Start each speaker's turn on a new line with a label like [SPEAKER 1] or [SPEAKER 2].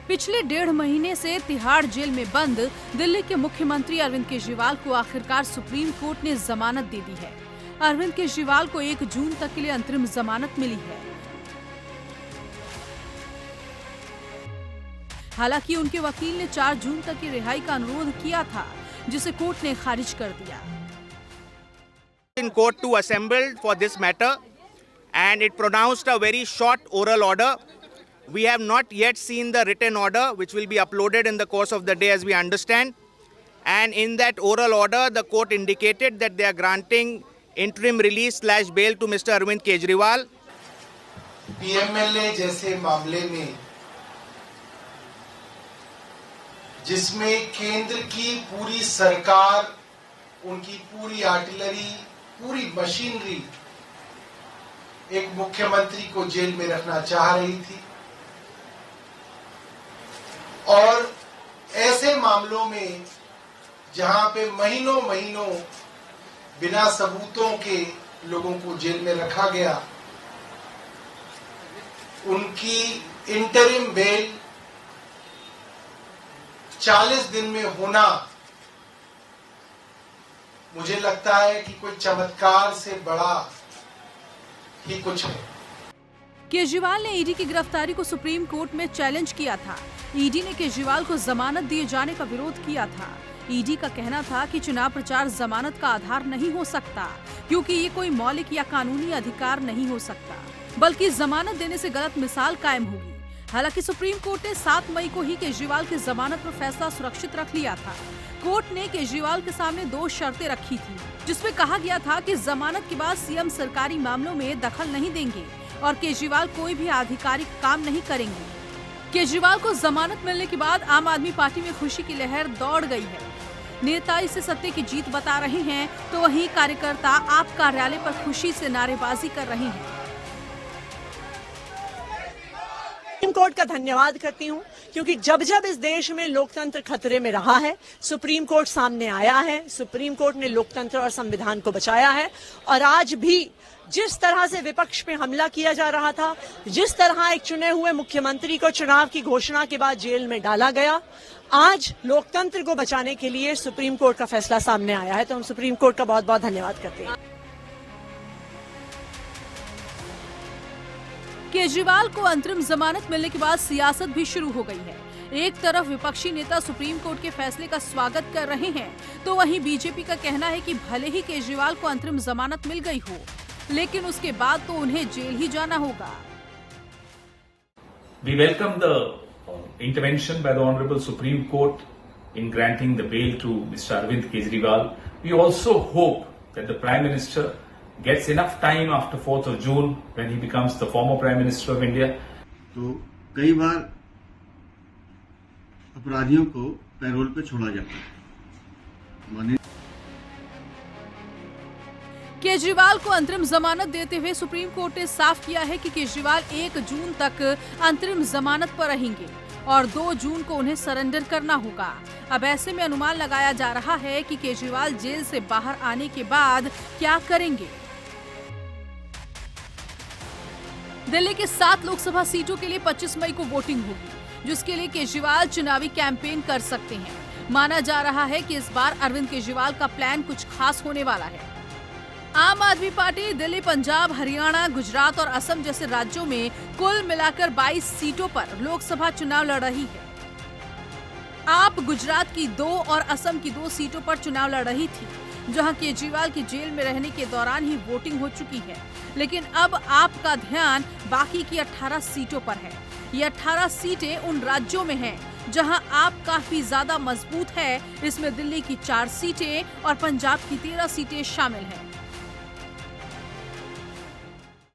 [SPEAKER 1] पिछले 1.5 महीने से तिहाड़ जेल में बंद दिल्ली के मुख्यमंत्री अरविंद केजरीवाल को आखिरकार सुप्रीम कोर्ट ने जमानत दे दी है। अरविंद केजरीवाल को 1 जून तक के लिए अंतरिम जमानत मिली है। हालांकि उनके वकील ने 4 जून तक की रिहाई का अनुरोध किया था, जिसे कोर्ट ने खारिज कर दिया।
[SPEAKER 2] In court to assemble for this matter and it pronounced a very short oral order. We have not yet seen the written order, which will be uploaded in the course of the day as we understand. And in that oral order, the court indicated that they are granting interim release/bail to Mr. Arvind Kejriwal.
[SPEAKER 3] PMLA जैसे मामले में जिसमें केंद्र की पूरी सरकार, उनकी पूरी आर्टिलरी, पूरी मशीनरी एक मुख्यमंत्री को जेल में रखना चाह रही थी, और ऐसे मामलों में जहां पे महीनों महीनों बिना सबूतों के लोगों को जेल में रखा गया, उनकी इंटरिम बेल 40 दिन में होना, मुझे लगता है कि कोई चमत्कार से बड़ा ही कुछ है।
[SPEAKER 1] केजरीवाल ने ईडी की गिरफ्तारी को सुप्रीम कोर्ट में चैलेंज किया था। ईडी ने केजरीवाल को जमानत दिए जाने का विरोध किया था। ईडी का कहना था कि चुनाव प्रचार जमानत का आधार नहीं हो सकता, क्योंकि ये कोई मौलिक या कानूनी अधिकार नहीं हो सकता, बल्कि जमानत देने से गलत मिसाल कायम होगी। हालांकि सुप्रीम कोर्ट ने 7 मई को ही केजरीवाल की जमानत पर फैसला सुरक्षित रख लिया था। कोर्ट ने केजरीवाल के सामने 2 शर्तें रखी थी, जिसमें कहा गया था कि जमानत के बाद सीएम सरकारी मामलों में दखल नहीं देंगे और केजरीवाल कोई भी आधिकारिक काम नहीं करेंगे। केजरीवाल को जमानत मिलने के बाद आम आदमी पार्टी में खुशी की लहर दौड़ गई है। नेता इसे सत्य की जीत बता रहे हैं, तो वहीं कार्यकर्ता आप कार्यालय पर खुशी से नारेबाजी कर रहे हैं।
[SPEAKER 4] सुप्रीम कोर्ट का धन्यवाद करती हूं, क्योंकि जब जब इस देश में लोकतंत्र खतरे में रहा है, सुप्रीम कोर्ट सामने आया है। सुप्रीम कोर्ट ने लोकतंत्र और संविधान को बचाया है। और आज भी जिस तरह से विपक्ष पे हमला किया जा रहा था, जिस तरह एक चुने हुए मुख्यमंत्री को चुनाव की घोषणा के बाद जेल में डाला गया, आज लोकतंत्र को बचाने के लिए सुप्रीम कोर्ट का फैसला सामने आया है। तो हम सुप्रीम कोर्ट का बहुत बहुत धन्यवाद करते हैं।
[SPEAKER 1] केजरीवाल को अंतरिम जमानत मिलने के बाद सियासत भी शुरू हो गई है। एक तरफ विपक्षी नेता सुप्रीम कोर्ट के फैसले का स्वागत कर रहे हैं, तो वहीं बीजेपी का कहना है कि भले ही केजरीवाल को अंतरिम जमानत मिल गई हो, लेकिन उसके बाद तो उन्हें जेल ही जाना होगा।
[SPEAKER 5] We welcome the intervention by the Honorable Supreme Court in granting the bail to Mr. Arvind Kejriwal. We also hope that the Prime Minister gets enough time after 4th of June when he becomes the former Prime Minister of India.
[SPEAKER 6] तो कई बार अपराधियों को payroll पे छोड़ा जाता है।
[SPEAKER 1] केजरीवाल को अंतरिम जमानत देते हुए सुप्रीम कोर्ट ने साफ किया है कि केजरीवाल 1 जून तक अंतरिम जमानत पर रहेंगे और 2 जून को उन्हें सरेंडर करना होगा। अब ऐसे में अनुमान लगाया जा रहा है कि केजरीवाल जेल से बाहर आने के बाद क्या करेंगे। दिल्ली के 7 लोकसभा सीटों के लिए 25 मई को वोटिंग होगी, जिसके लिए केजरीवाल चुनावी कैंपेन कर सकते हैं। माना जा रहा है कि इस बार अरविंद केजरीवाल का प्लान कुछ खास होने वाला है। आम आदमी पार्टी दिल्ली, पंजाब, हरियाणा, गुजरात और असम जैसे राज्यों में कुल मिलाकर 22 सीटों पर लोकसभा चुनाव लड़ रही है। आप गुजरात की 2 और असम की 2 सीटों पर चुनाव लड़ रही थी, जहां केजरीवाल की जेल में रहने के दौरान ही वोटिंग हो चुकी है। लेकिन अब आपका ध्यान बाकी की 18 सीटों पर है। ये 18 सीटें उन राज्यों में हैं जहां आप काफी ज्यादा मजबूत है। इसमें दिल्ली की 4 सीटें और पंजाब की 13 सीटें शामिल हैं।